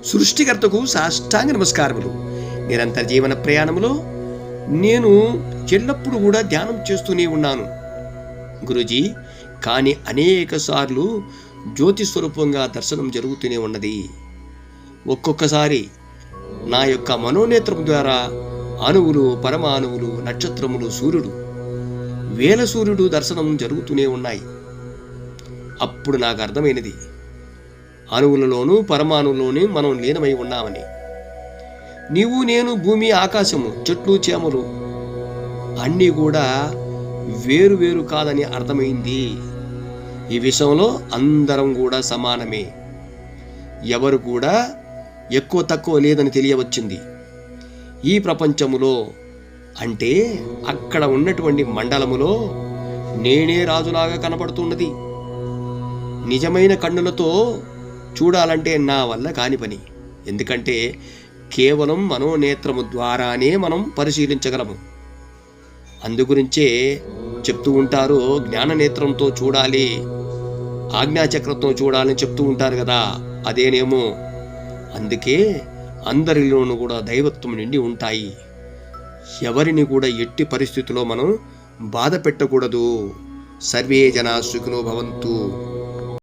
సృష్టికర్తకు సాష్టాంగ నమస్కారములు. నిరంతర జీవన ప్రయాణంలో నేను ఎల్లప్పుడూ కూడా ధ్యానం చేస్తూనే ఉన్నాను గురూజీ. కానీ అనేక సార్లు జ్యోతి స్వరూపంగా దర్శనం జరుగుతూనే ఉన్నది. ఒక్కొక్కసారి నా యొక్క మనోనేత్రం ద్వారా అణువులు, పరమాణువులు, నక్షత్రములు, సూర్యుడు, వేల సూర్యుడు దర్శనం జరుగుతూనే ఉన్నాయి. అప్పుడు నాకు అర్థమైనది, అణువులలోనూ పరమాణువులోనూ మనం లీనమై ఉన్నామని. నీవు, నేను, భూమి, ఆకాశము, చెట్లు, చేమలు అన్నీ కూడా వేరు వేరు కాదని అర్థమైంది. ఈ విషయంలో అందరం కూడా సమానమే, ఎవరు కూడా ఎక్కువ తక్కువ లేదని తెలియవచ్చింది. ఈ ప్రపంచములో అంటే అక్కడ ఉన్నటువంటి మండలములో నేనే రాజులాగా కనపడుతున్నది. నిజమైన కన్నులతో చూడాలంటే నా వల్ల కాని పని. ఎందుకంటే కేవలం మనోనేత్రము ద్వారానే మనం పరిశీలించగలము. అందుగురించే చెప్తూ ఉంటారు, జ్ఞాననేత్రంతో చూడాలి, ఆజ్ఞాచక్రంతో చూడాలని చెప్తూ ఉంటారు కదా, అదేనేమో. అందుకే అందరిలోనూ కూడా దైవత్వం నిండి ఉంటాయి. ఎవరిని కూడా ఎట్టి పరిస్థితుల్లో మనం బాధ పెట్టకూడదు. సర్వే జనా సుఖినో భవంతు.